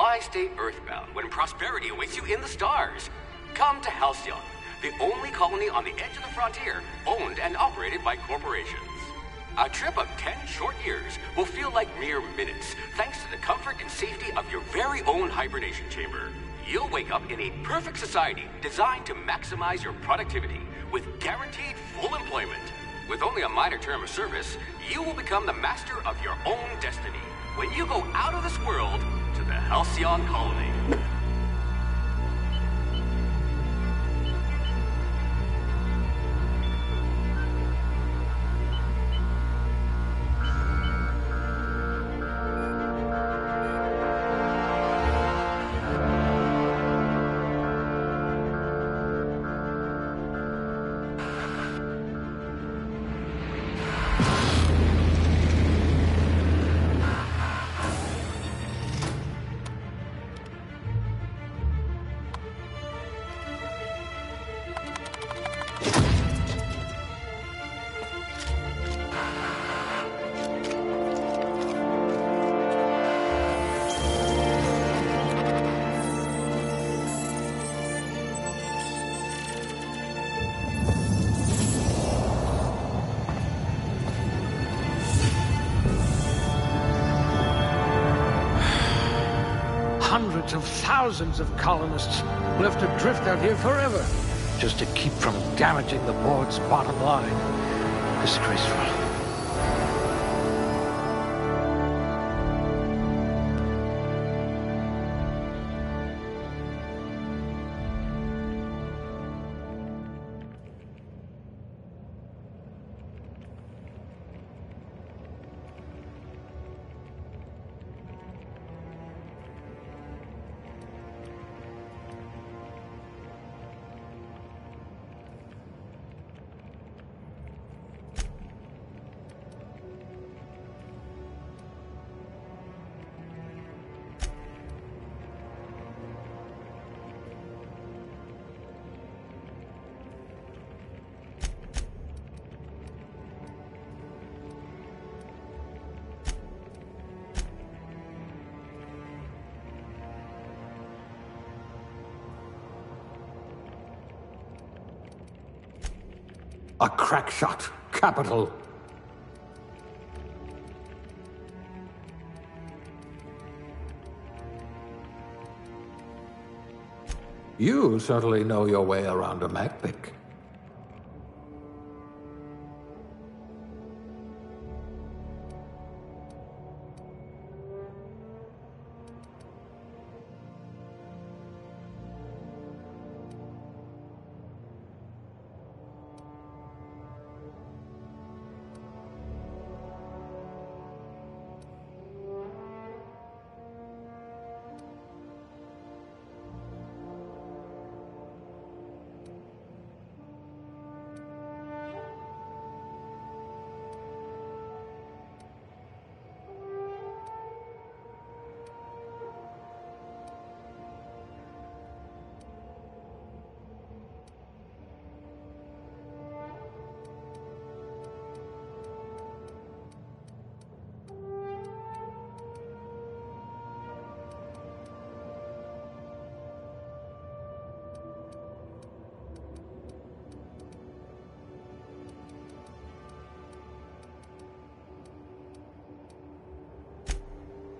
Why stay earthbound when prosperity awaits you in the stars? Come to Halcyon, the only colony on the edge of the frontier, owned and operated by corporations. A trip of 10 short years will feel like mere minutes, thanks to the comfort and safety of your very own hibernation chamber. You'll wake up in a perfect society designed to maximize your productivity with guaranteed full employment. With only a minor term of service, you will become the master of your own destiny when you go out of this world to the Halcyon colony. Hundreds of thousands of colonists left adrift out here forever, just to keep from damaging the board's bottom line. Disgraceful. A crack shot. Capital. You certainly know your way around a mech pick.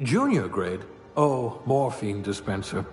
Junior grade? Oh, morphine dispenser.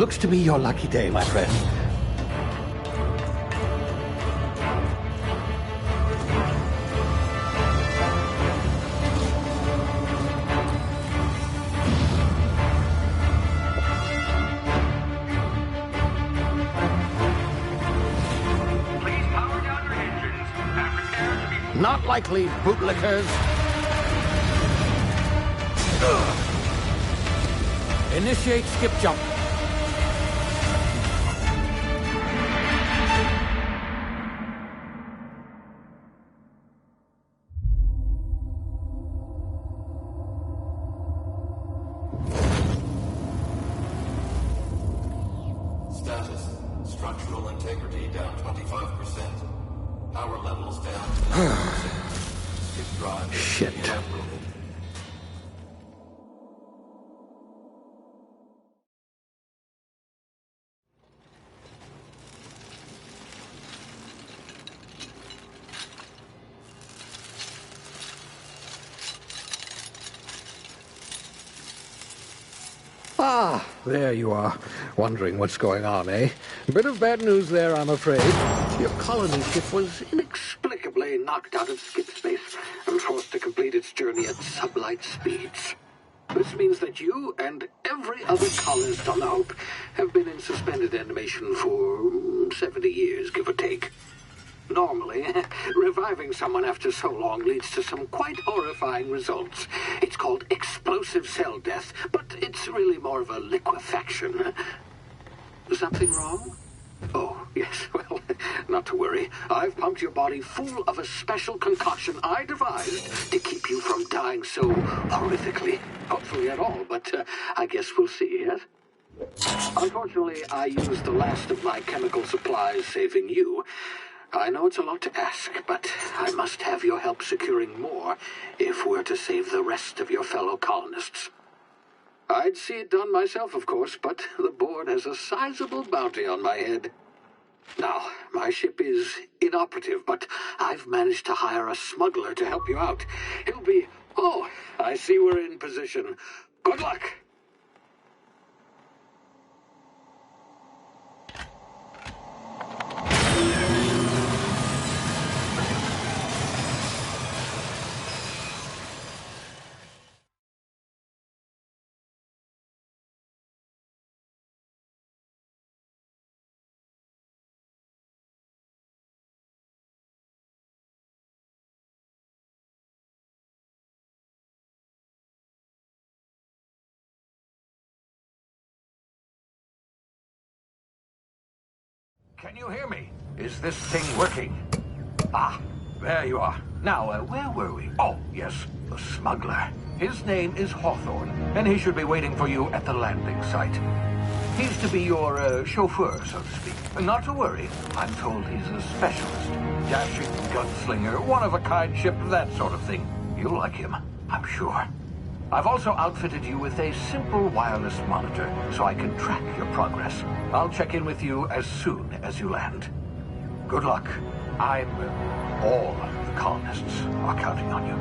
Looks to be your lucky day, my friend. Please power down your engines and prepare to be... Not likely, bootlickers. Initiate skip jump. Status. Structural integrity down 25%. Power levels down 10%. Skip drive. Shit. Uprooted. Ah, there you are. Wondering what's going on, eh? Bit of bad news there, I'm afraid. Your colony ship was inexplicably knocked out of skip space and forced to complete its journey at sublight speeds. This means that you and every other colonist on the Hope have been in suspended animation for 70 years, give or take. Normally, reviving someone after so long leads to some quite horrifying results. It's called explosive cell death, but it's really more of a liquefaction. Something wrong? Oh, yes, well, not to worry. I've pumped your body full of a special concoction I devised to keep you from dying so horrifically. Hopefully at all, but I guess we'll see, yes? Unfortunately, I used the last of my chemical supplies saving you. I know it's a lot to ask, but I must have your help securing more if we're to save the rest of your fellow colonists. I'd see it done myself, of course, but the board has a sizable bounty on my head. Now, my ship is inoperative, but I've managed to hire a smuggler to help you out. He'll be... Oh, I see we're in position. Good luck! Can you hear me? Is this thing working? Ah, there you are. Now, where were we? Oh, yes, the smuggler. His name is Hawthorne, and he should be waiting for you at the landing site. He's to be your chauffeur, so to speak. Not to worry, I'm told he's a specialist. Dashing gunslinger, one-of-a-kind ship, that sort of thing. You'll like him, I'm sure. I've also outfitted you with a simple wireless monitor, so I can track your progress. I'll check in with you as soon as you land. Good luck. All the colonists are counting on you.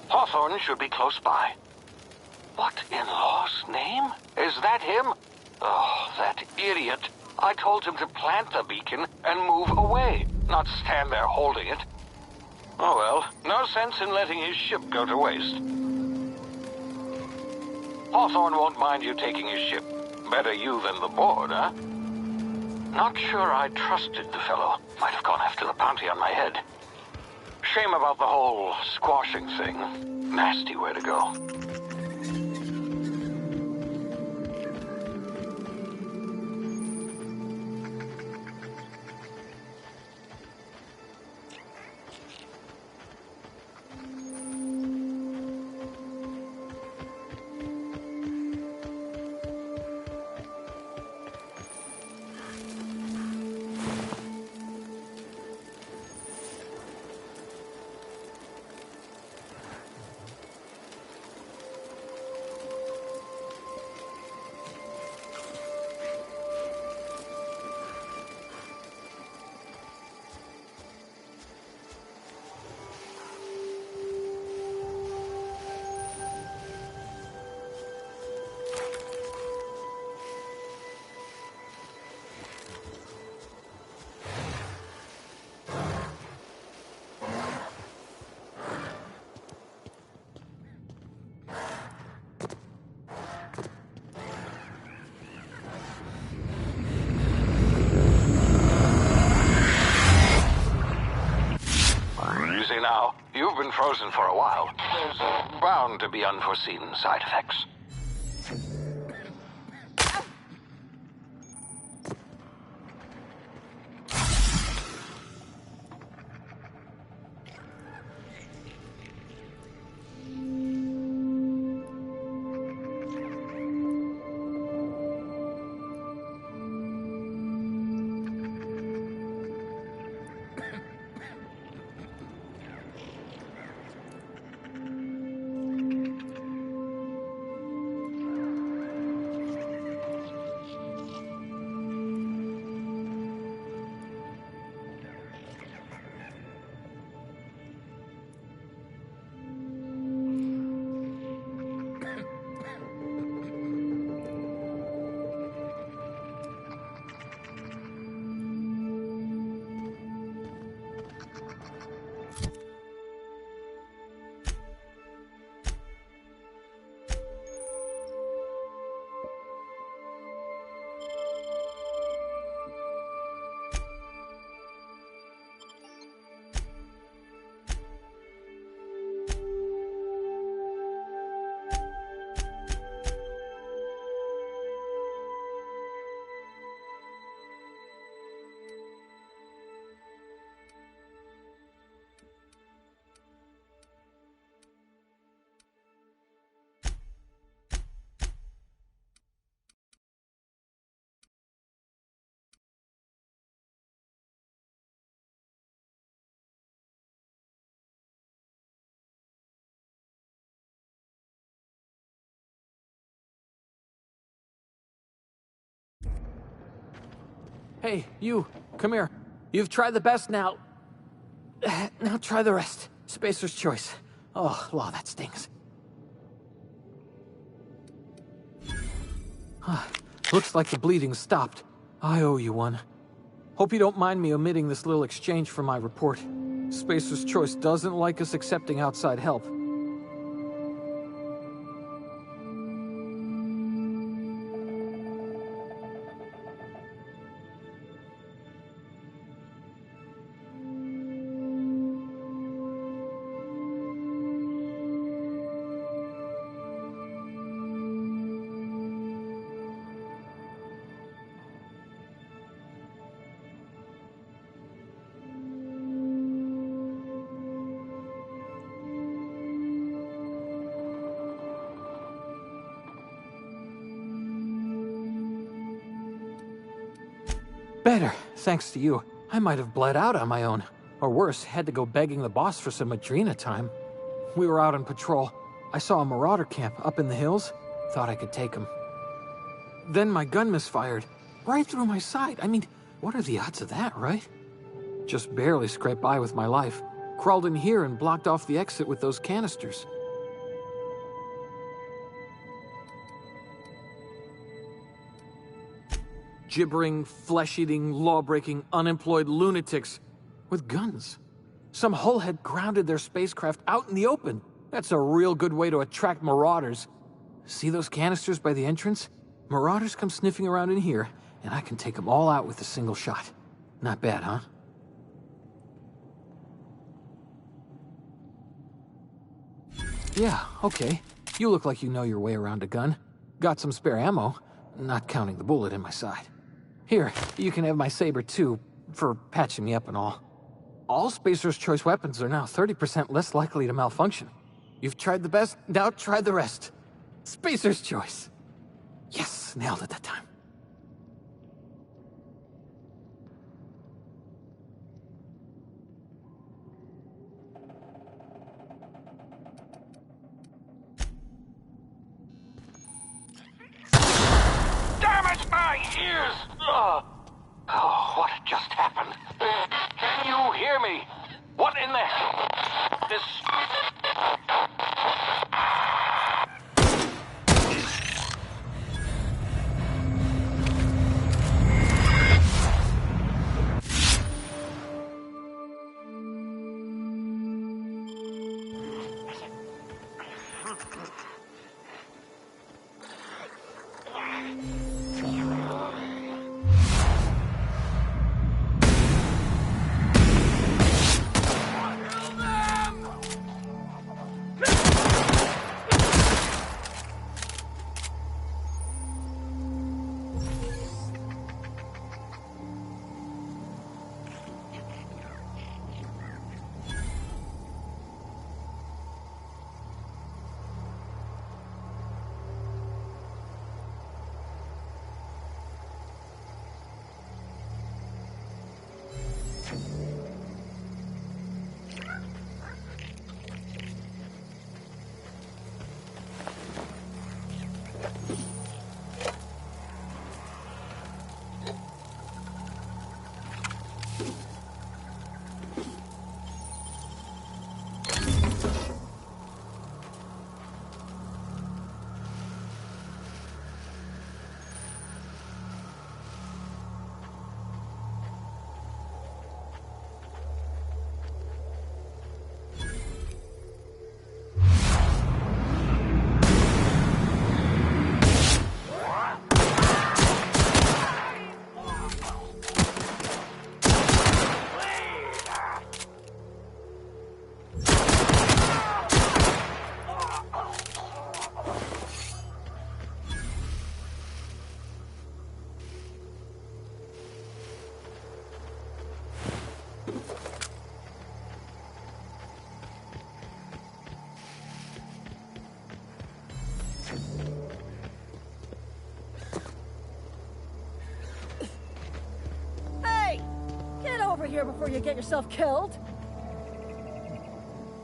Hawthorne should be close by. What in law's name? Is that him? Oh, that idiot. I told him to plant the beacon and move away, not stand there holding it. Oh well, no sense in letting his ship go to waste. Hawthorne won't mind you taking his ship. Better you than the board, huh? Not sure I trusted the fellow. Might have gone after the bounty on my head. Shame about the whole squashing thing. Nasty way to go. You've been frozen for a while. There's bound to be unforeseen side effects. Hey, you, come here. You've tried the best now. Now try the rest. Spacer's choice. Oh, law, that stings. Looks like the bleeding stopped. I owe you one. Hope you don't mind me omitting this little exchange from my report. Spacer's choice doesn't like us accepting outside help. Better, thanks to you. I might have bled out on my own. Or worse, had to go begging the boss for some Adrena time. We were out on patrol. I saw a marauder camp up in the hills. Thought I could take him. Then my gun misfired. Right through my side. I mean, what are the odds of that, right? Just barely scraped by with my life. Crawled in here and blocked off the exit with those canisters. Gibbering, flesh-eating, law-breaking, unemployed lunatics with guns. Some hull had grounded their spacecraft out in the open. That's a real good way to attract marauders. See those canisters by the entrance? Marauders come sniffing around in here, and I can take them all out with a single shot. Not bad, huh? Yeah, okay. You look like you know your way around a gun. Got some spare ammo, not counting the bullet in my side. Here, you can have my saber too, for patching me up and all. All Spacer's Choice weapons are now 30% less likely to malfunction. You've tried the best, now try the rest. Spacer's Choice. Yes, nailed it that time. Damage my ears! Oh, what just happened? Can you hear me? What in the hell? This... over here before you get yourself killed.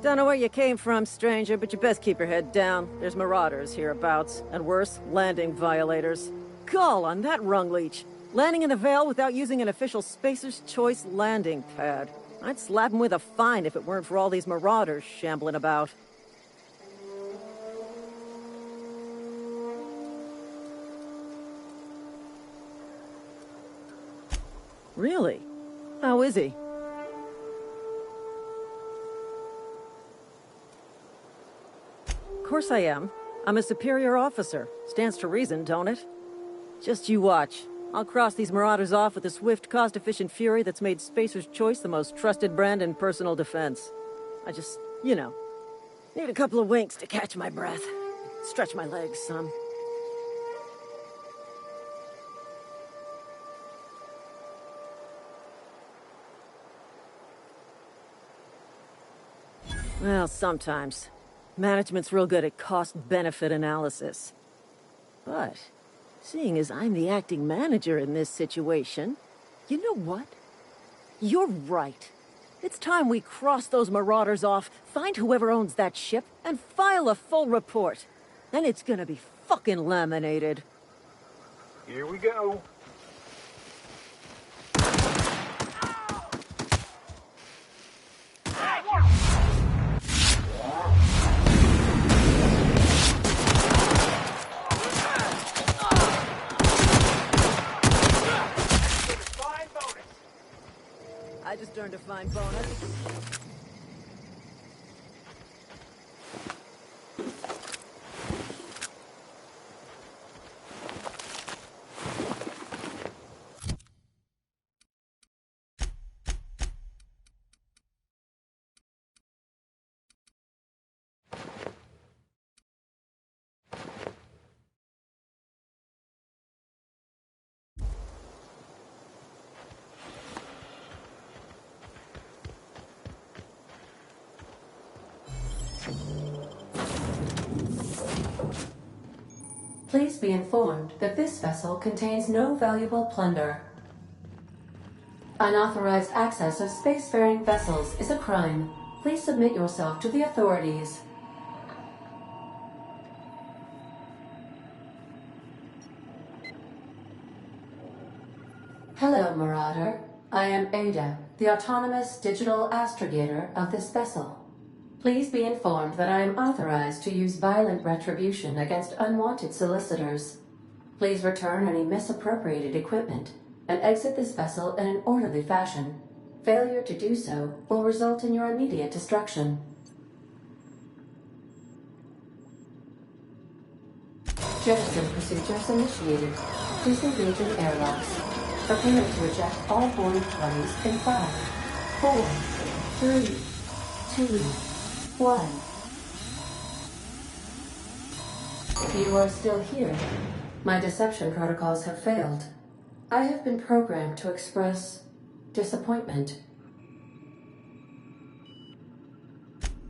Don't know where you came from, stranger, but you best keep your head down. There's marauders hereabouts, and worse, landing violators. Gall on that rung leech. Landing in the Vale without using an official Spacer's Choice landing pad. I'd slap him with a fine if it weren't for all these marauders shambling about. Really? How is he? Of course I am. I'm a superior officer. Stands to reason, don't it? Just you watch. I'll cross these marauders off with a swift, cost-efficient fury that's made Spacer's Choice the most trusted brand in personal defense. I just, you know, need a couple of winks to catch my breath. Stretch my legs some. Well, sometimes. Management's real good at cost-benefit analysis. But, seeing as I'm the acting manager in this situation, you know what? You're right. It's time we cross those marauders off, find whoever owns that ship, and file a full report. Then it's gonna be fucking laminated. Here we go. I just earned a fine bonus. Please be informed that this vessel contains no valuable plunder. Unauthorized access of spacefaring vessels is a crime. Please submit yourself to the authorities. Hello, Marauder. I am Ada, the autonomous digital astrogator of this vessel. Please be informed that I am authorized to use violent retribution against unwanted solicitors. Please return any misappropriated equipment and exit this vessel in an orderly fashion. Failure to do so will result in your immediate destruction. Jettison procedures initiated. Disengaging airlocks. Prepare to eject all boarding parties in 5, 4, 3, 2, 1. You are still here. My deception protocols have failed. I have been programmed to express disappointment.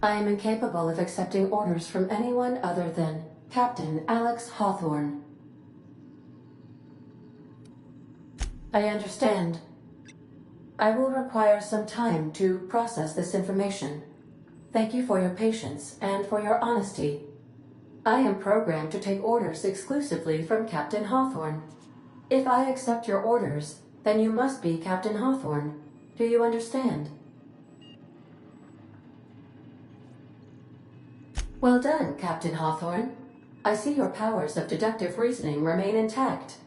I am incapable of accepting orders from anyone other than Captain Alex Hawthorne. I understand. I will require some time to process this information. Thank you for your patience and for your honesty. I am programmed to take orders exclusively from Captain Hawthorne. If I accept your orders, then you must be Captain Hawthorne. Do you understand? Well done, Captain Hawthorne. I see your powers of deductive reasoning remain intact.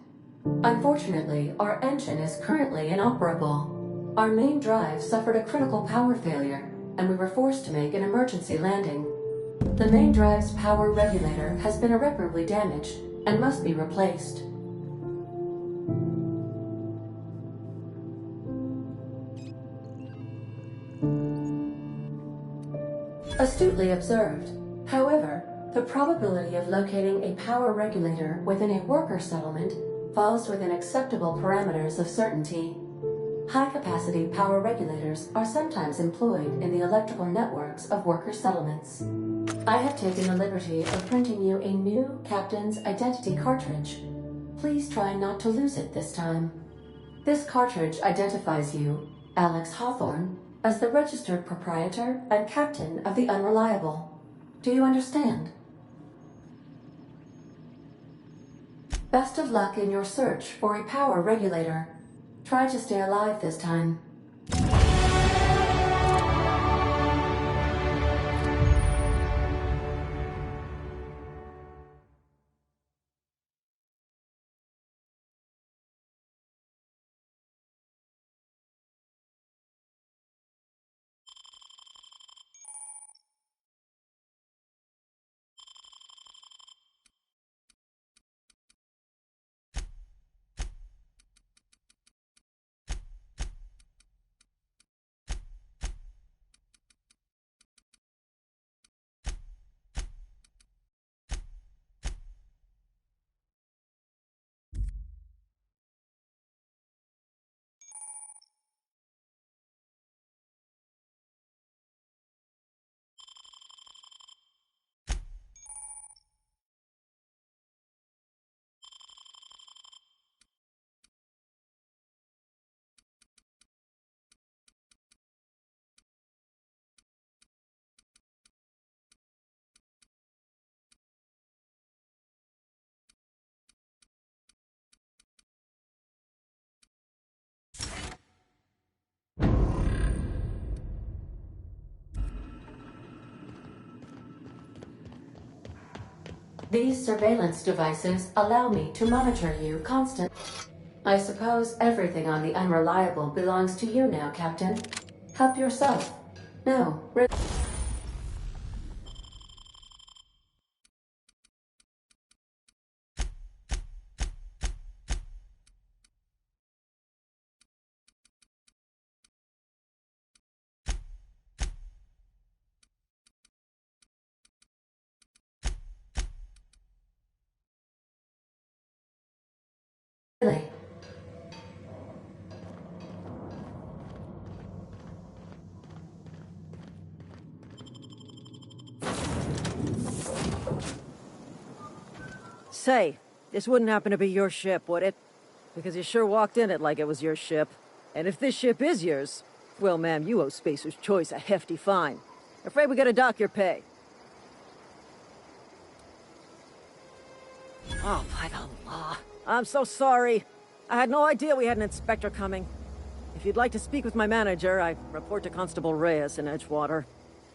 Unfortunately, our engine is currently inoperable. Our main drive suffered a critical power failure, and we were forced to make an emergency landing. The main drive's power regulator has been irreparably damaged and must be replaced. Astutely observed. However, the probability of locating a power regulator within a worker settlement falls within acceptable parameters of certainty. High-capacity power regulators are sometimes employed in the electrical networks of worker settlements. I have taken the liberty of printing you a new Captain's Identity cartridge. Please try not to lose it this time. This cartridge identifies you Alex Hawthorne, as the registered proprietor and captain of the Unreliable. Do you understand? Best of luck in your search for a power regulator. Try to stay alive this time. These surveillance devices allow me to monitor you constantly. I suppose everything on the Unreliable belongs to you now, Captain. Help yourself. No, really. Say, this wouldn't happen to be your ship, would it? Because you sure walked in it like it was your ship. And if this ship is yours, well, ma'am, you owe Spacer's Choice a hefty fine. Afraid we gotta dock your pay. Oh, by the law. I'm so sorry. I had no idea we had an inspector coming. If you'd like to speak with my manager, I report to Constable Reyes in Edgewater.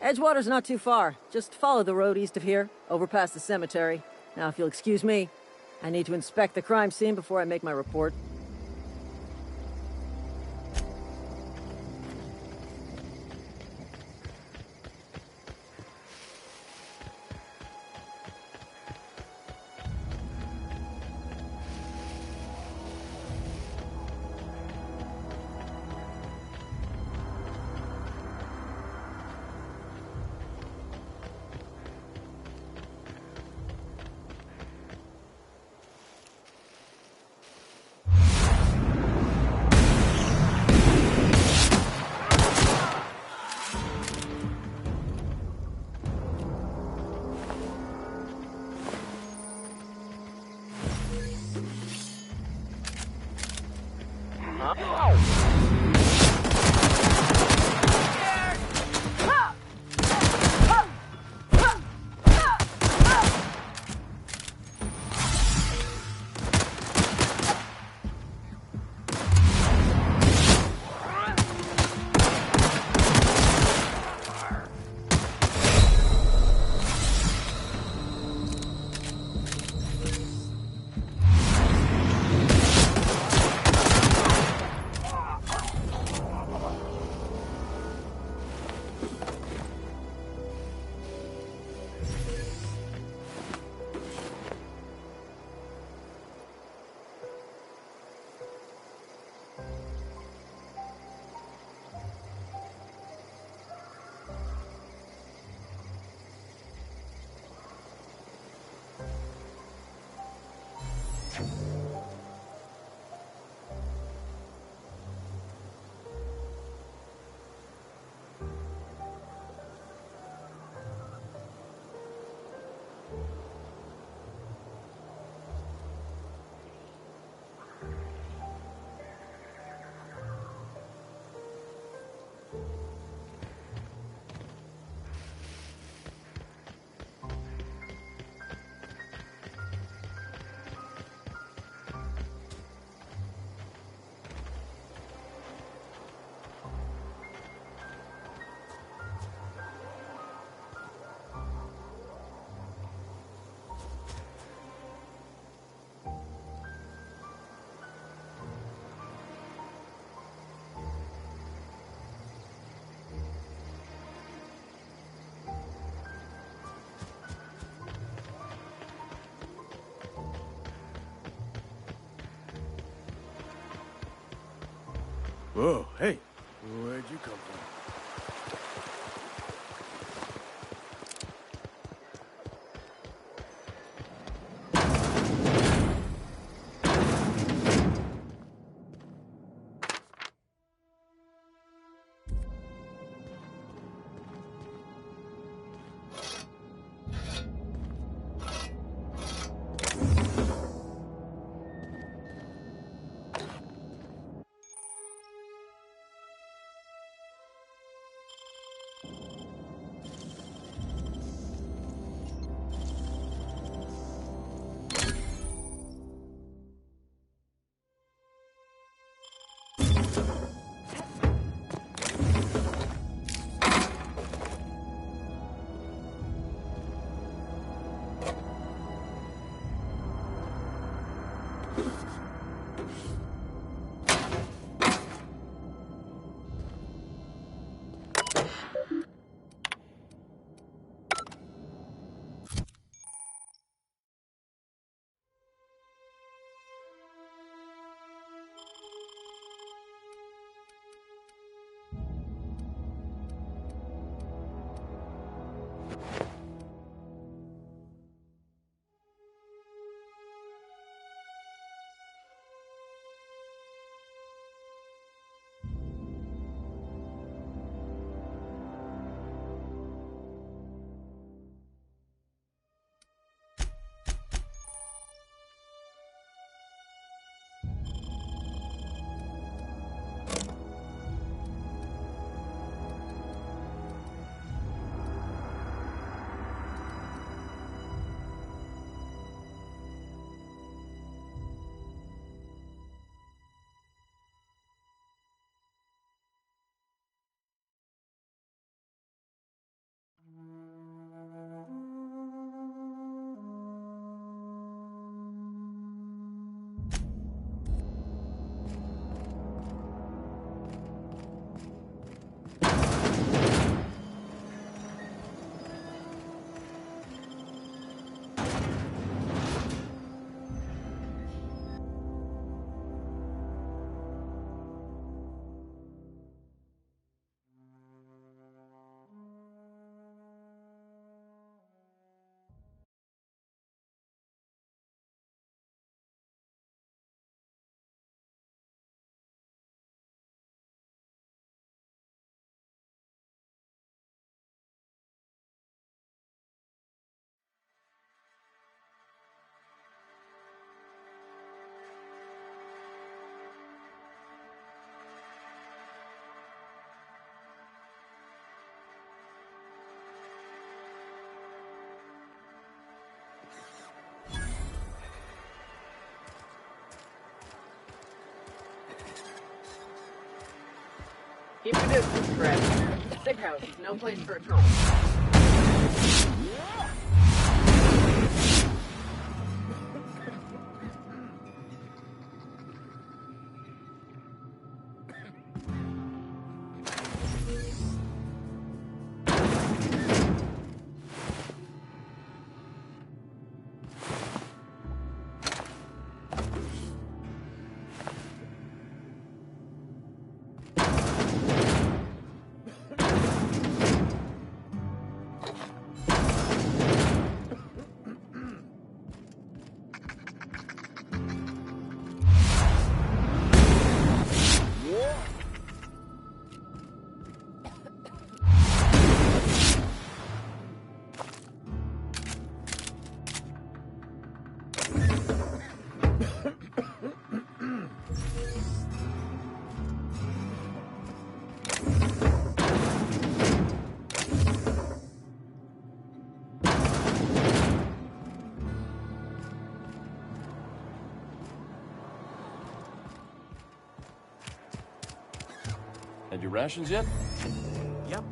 Edgewater's not too far. Just follow the road east of here, over past the cemetery. Now, if you'll excuse me, I need to inspect the crime scene before I make my report. Whoa, hey. Where'd you come from? Keep your distance, Fred. Sick house is no place for a troll. Had your rations yet? Yep.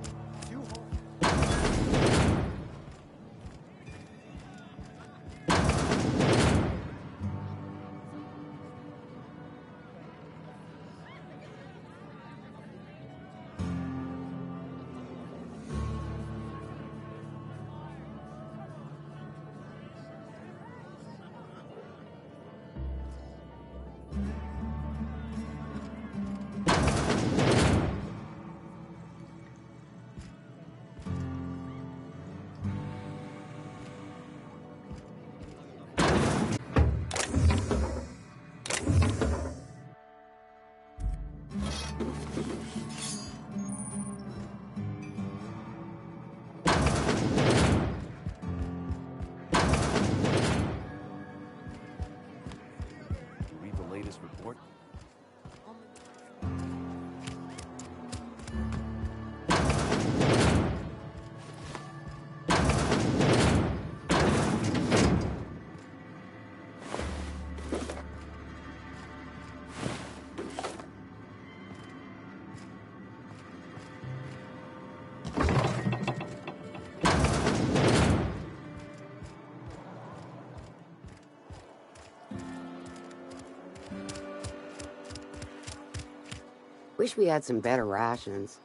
Wish we had some better rations.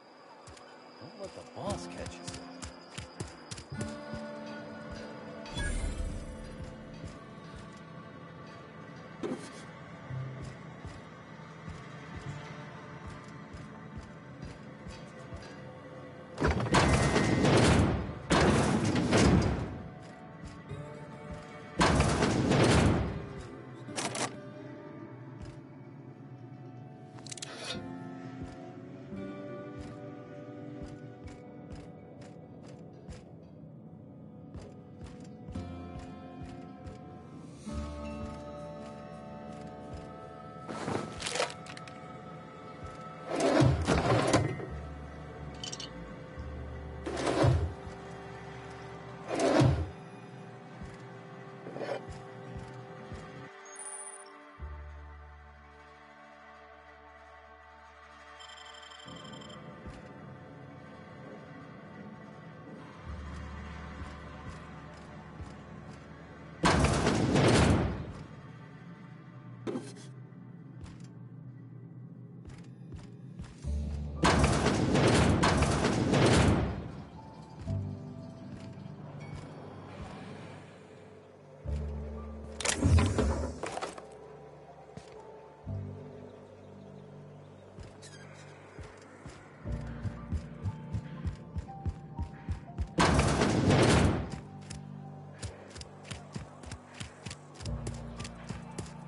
Don't let the boss catch you.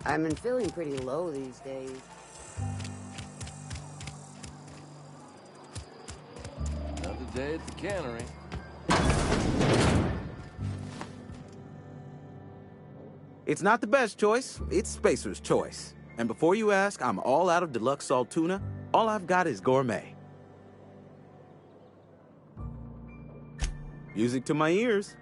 I've been feeling pretty low these days. Another day at the cannery. It's not the best choice, it's Spacer's choice. And before you ask, I'm all out of deluxe salt tuna. All I've got is gourmet. Music to my ears.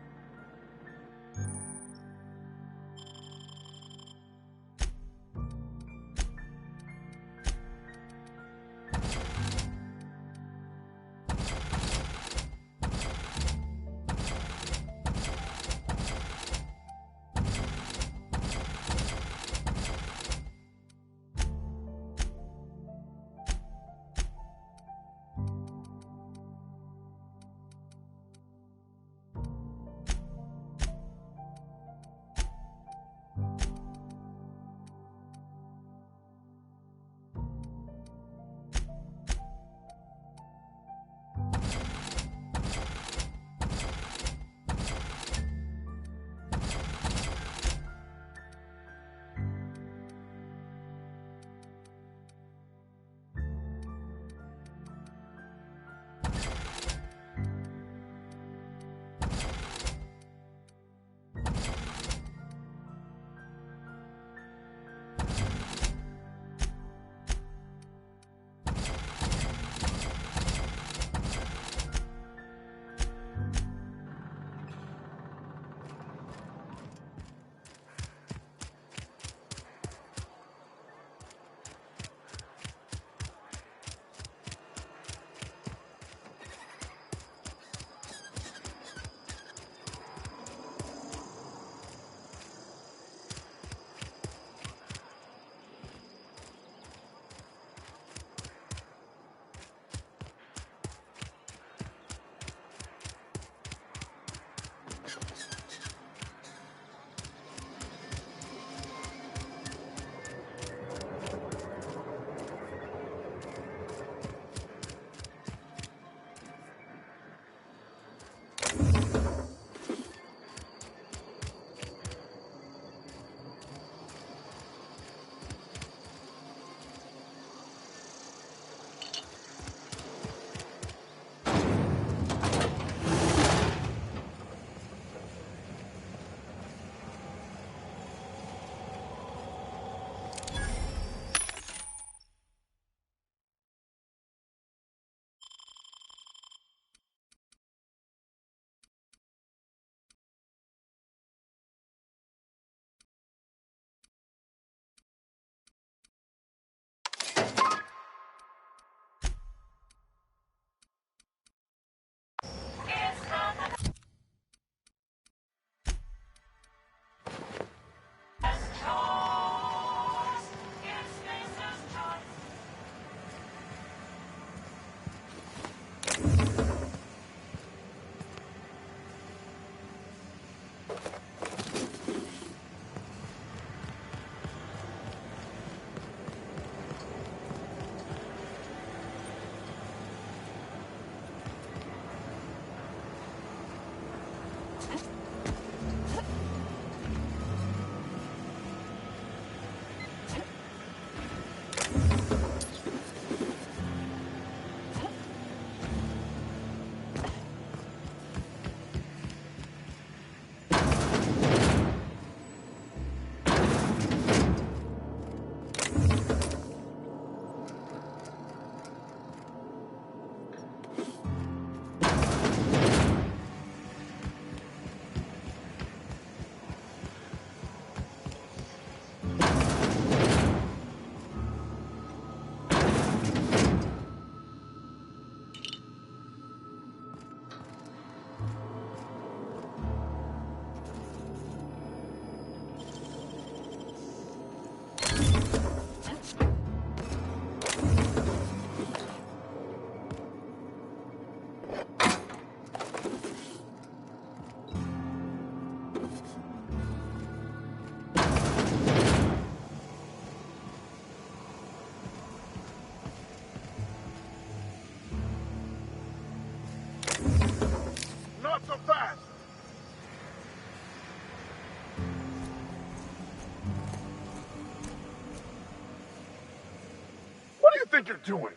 think you're doing?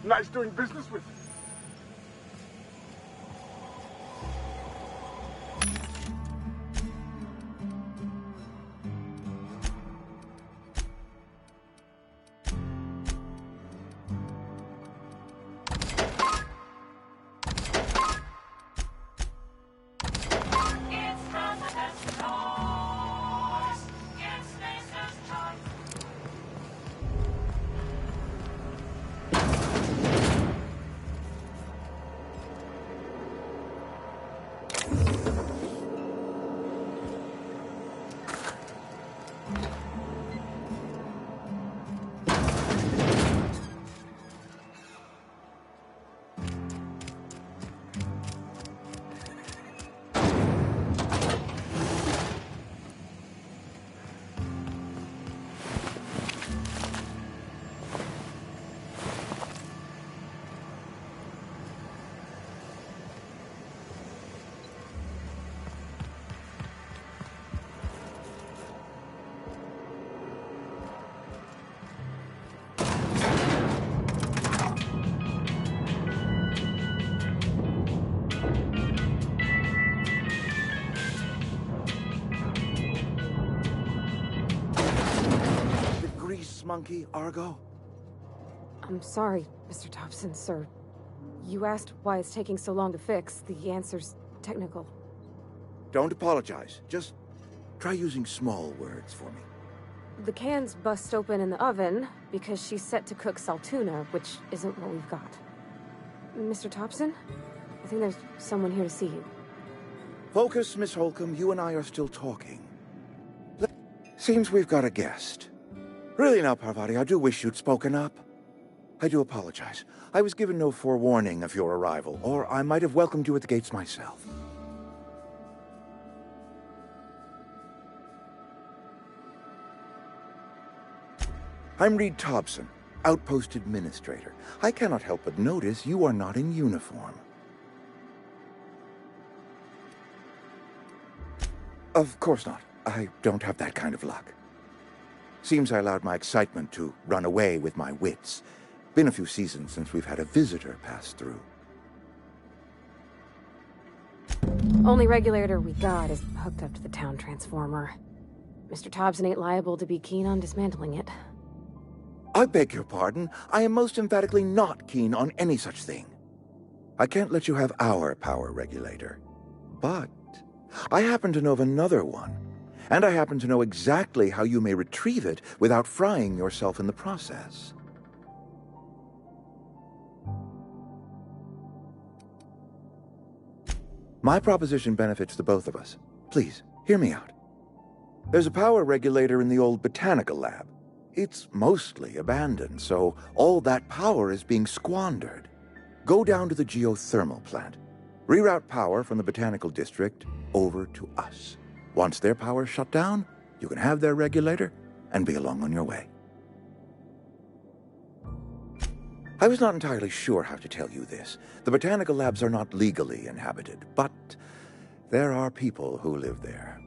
Nice doing business with you. Monkey, Argo? I'm sorry, Mr. Thompson, sir. You asked why it's taking so long to fix. The answer's technical. Don't apologize. Just try using small words for me. The can's bust open in the oven because she's set to cook saltuna, which isn't what we've got. Mr. Thompson? I think there's someone here to see you. Focus, Miss Holcomb. You and I are still talking. Seems we've got a guest. Really now, Parvati, I do wish you'd spoken up. I do apologize. I was given no forewarning of your arrival, or I might have welcomed you at the gates myself. I'm Reed Thompson, Outpost Administrator. I cannot help but notice you are not in uniform. Of course not. I don't have that kind of luck. Seems I allowed my excitement to run away with my wits. Been a few seasons since we've had a visitor pass through. Only regulator we got is hooked up to the town transformer. Mr. Thompson ain't liable to be keen on dismantling it. I beg your pardon. I am most emphatically not keen on any such thing. I can't let you have our power regulator. But I happen to know of another one. And I happen to know exactly how you may retrieve it without frying yourself in the process. My proposition benefits the both of us. Please, hear me out. There's a power regulator in the old botanical lab. It's mostly abandoned, so all that power is being squandered. Go down to the geothermal plant. Reroute power from the botanical district over to us. Once their power's shut down, you can have their regulator and be along on your way. I was not entirely sure how to tell you this. The botanical labs are not legally inhabited, but there are people who live there.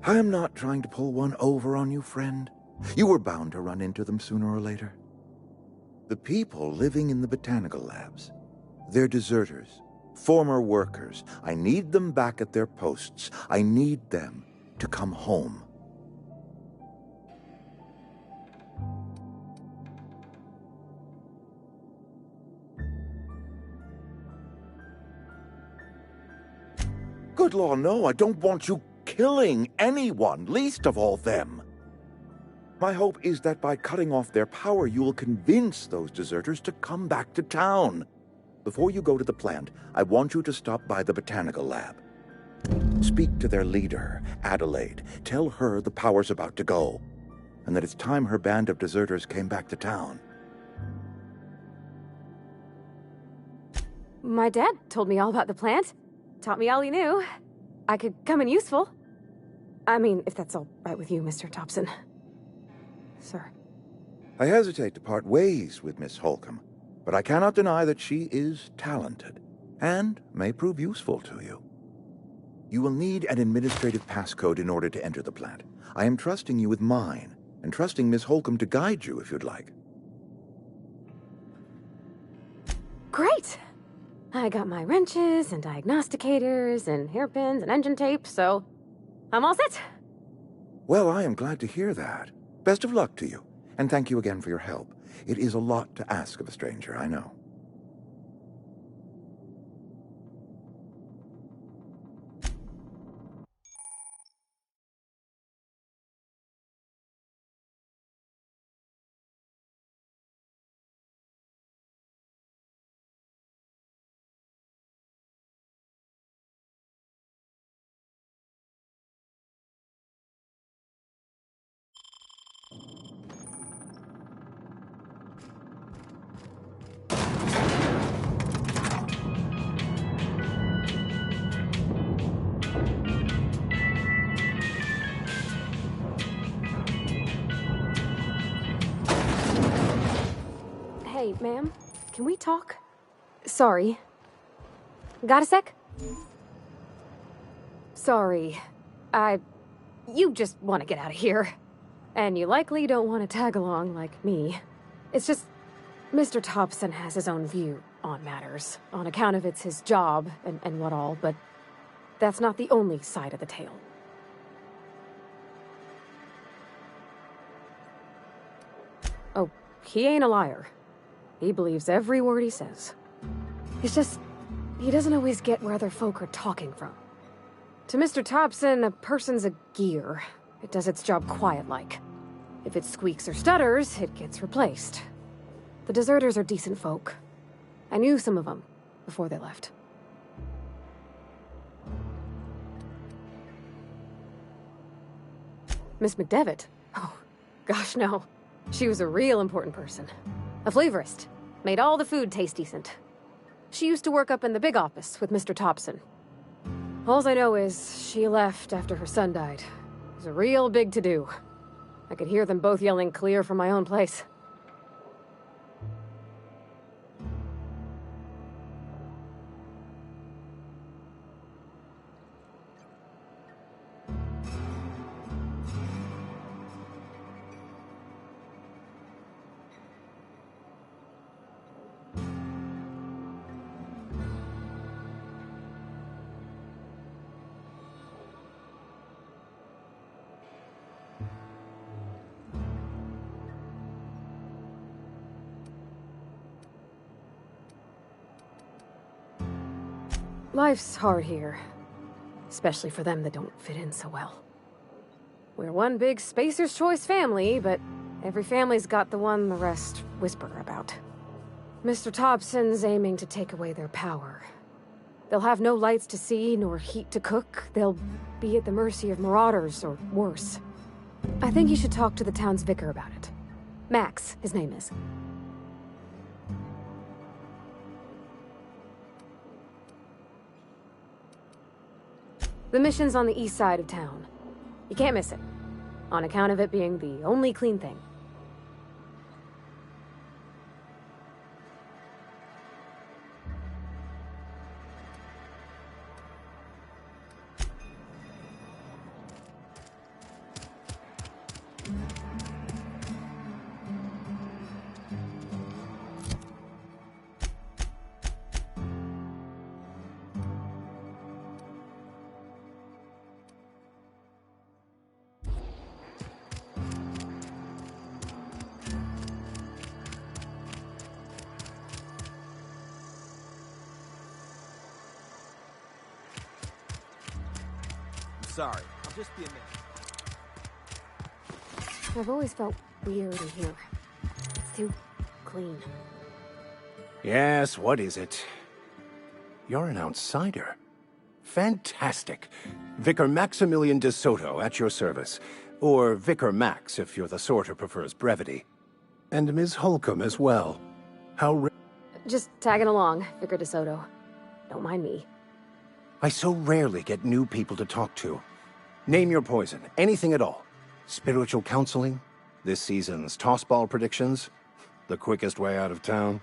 I am not trying to pull one over on you, friend. You were bound to run into them sooner or later. The people living in the botanical labs, they're deserters, former workers. I need them back at their posts. I need them to come home. Good Lord, no, I don't want you killing anyone, least of all them. My hope is that by cutting off their power, you will convince those deserters to come back to town. Before you go to the plant, I want you to stop by the botanical lab. Speak to their leader, Adelaide. Tell her the power's about to go, and that it's time her band of deserters came back to town. My dad told me all about the plant. Taught me all he knew. I could come in useful. I mean, if that's all right with you, Mr. Thompson. Sir. I hesitate to part ways with Miss Holcomb, but I cannot deny that she is talented, and may prove useful to you. You will need an administrative passcode in order to enter the plant. I am trusting you with mine, and trusting Miss Holcomb to guide you if you'd like. Great! I got my wrenches and diagnosticators and hairpins and engine tape, so I'm all set. Well, I am glad to hear that. Best of luck to you, and thank you again for your help. It is a lot to ask of a stranger, I know. Hey, ma'am, can we talk? Sorry. Got a sec? Sorry. You just want to get out of here. And you likely don't want to tag along like me. It's just, Mr. Thompson has his own view on matters, on account of it's his job and what all, but that's not the only side of the tale. Oh, he ain't a liar. He believes every word he says. It's just, he doesn't always get where other folk are talking from. To Mr. Thompson, a person's a gear. It does its job quiet-like. If it squeaks or stutters, it gets replaced. The deserters are decent folk. I knew some of them before they left. Miss McDevitt? Oh, gosh, no. She was a real important person. A flavorist. Made all the food taste decent. She used to work up in the big office with Mr. Thompson. All I know is she left after her son died. It was a real big to-do. I could hear them both yelling clear from my own place. Life's hard here. Especially for them that don't fit in so well. We're one big Spacer's Choice family, but every family's got the one the rest whisper about. Mr. Thompson's aiming to take away their power. They'll have no lights to see, nor heat to cook. They'll be at the mercy of marauders, or worse. I think you should talk to the town's vicar about it. Max, his name is. The mission's on the east side of town. You can't miss it, on account of it being the only clean thing. Sorry, I'll just be a minute. I've always felt weird in here. It's too clean. Yes, what is it? You're an outsider. Fantastic. Vicar Maximilian de Soto at your service. Or Vicar Max, if you're the sort who prefers brevity. And Ms. Holcomb as well. Just tagging along, Vicar de Soto. Don't mind me. I so rarely get new people to talk to. Name your poison, anything at all. Spiritual counseling? This season's tossball predictions? The quickest way out of town?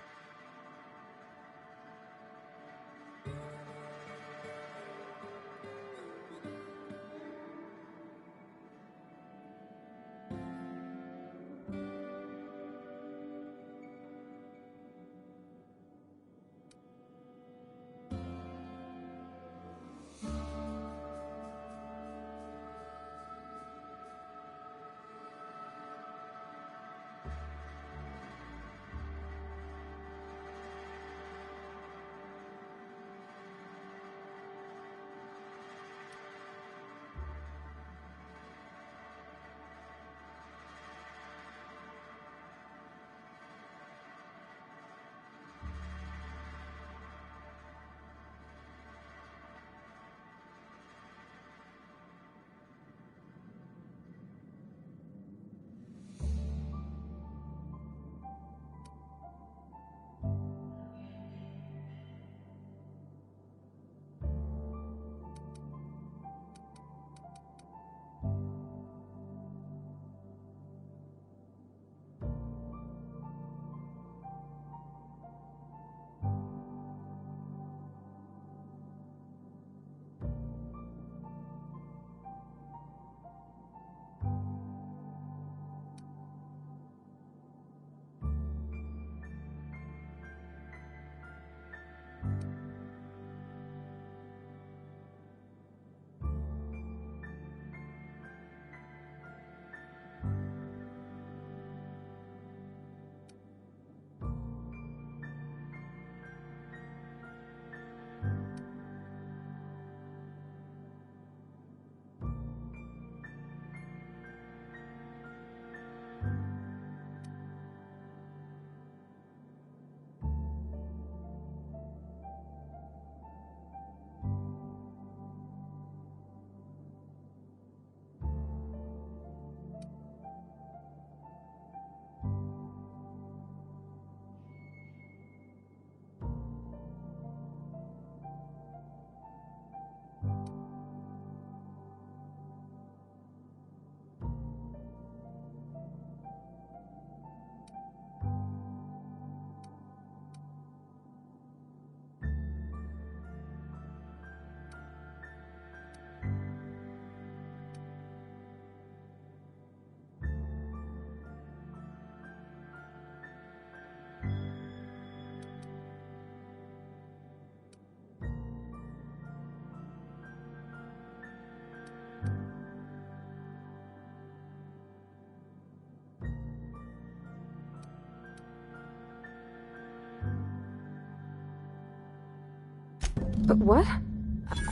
But what?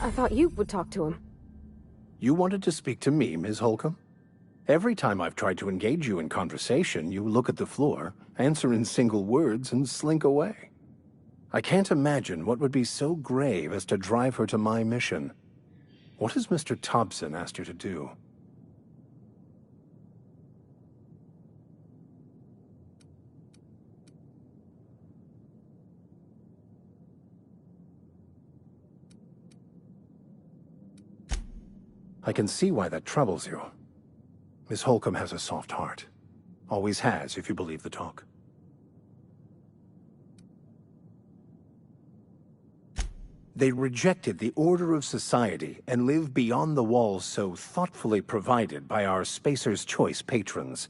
I thought you would talk to him. You wanted to speak to me, Ms. Holcomb? Every time I've tried to engage you in conversation, you look at the floor, answer in single words, and slink away. I can't imagine what would be so grave as to drive her to my mission. What has Mr. Thompson asked you to do? I can see why that troubles you. Miss Holcomb has a soft heart. Always has, if you believe the talk. They rejected the order of society and live beyond the walls so thoughtfully provided by our Spacer's Choice patrons.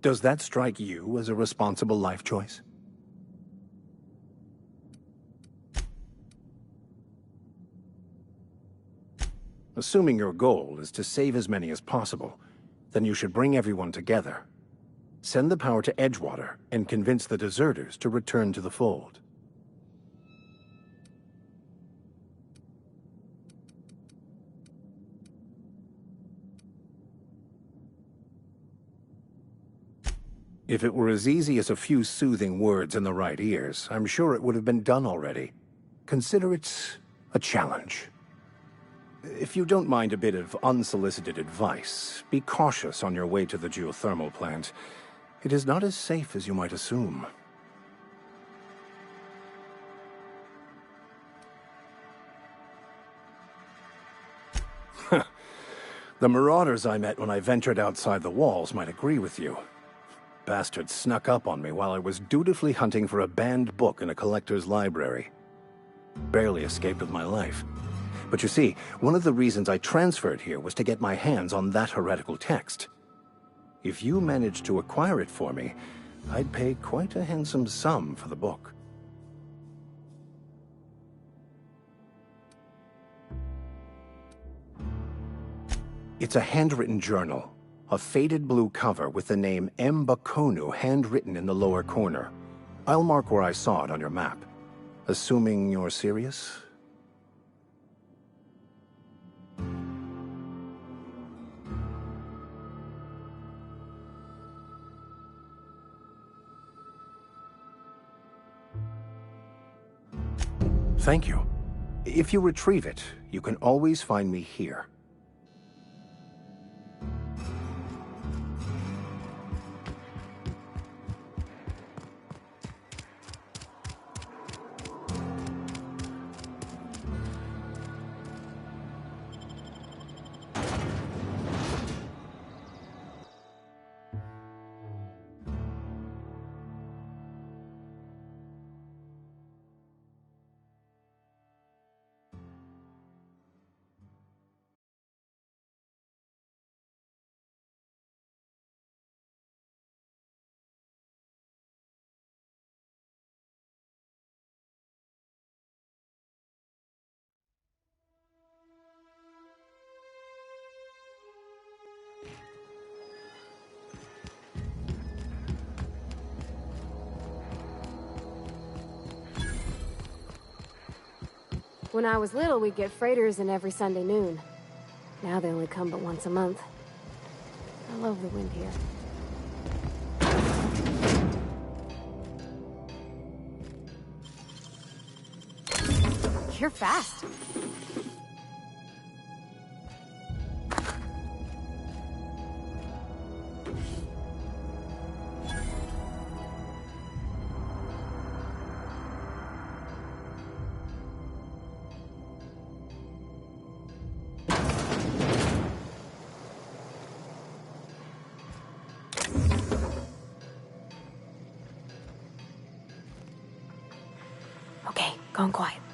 Does that strike you as a responsible life choice? Assuming your goal is to save as many as possible, then you should bring everyone together. Send the power to Edgewater and convince the deserters to return to the fold. If it were as easy as a few soothing words in the right ears, I'm sure it would have been done already. Consider it a challenge. If you don't mind a bit of unsolicited advice, be cautious on your way to the geothermal plant. It is not as safe as you might assume. The marauders I met when I ventured outside the walls might agree with you. Bastards snuck up on me while I was dutifully hunting for a banned book in a collector's library. Barely escaped with my life. But you see, one of the reasons I transferred here was to get my hands on that heretical text. If you managed to acquire it for me, I'd pay quite a handsome sum for the book. It's a handwritten journal. A faded blue cover with the name M. Bakonu handwritten in the lower corner. I'll mark where I saw it on your map. Assuming you're serious? Thank you. If you retrieve it, you can always find me here. When I was little, we'd get freighters in every Sunday noon. Now they only come but once a month. I love the wind here. You're fast. Okay, going quiet.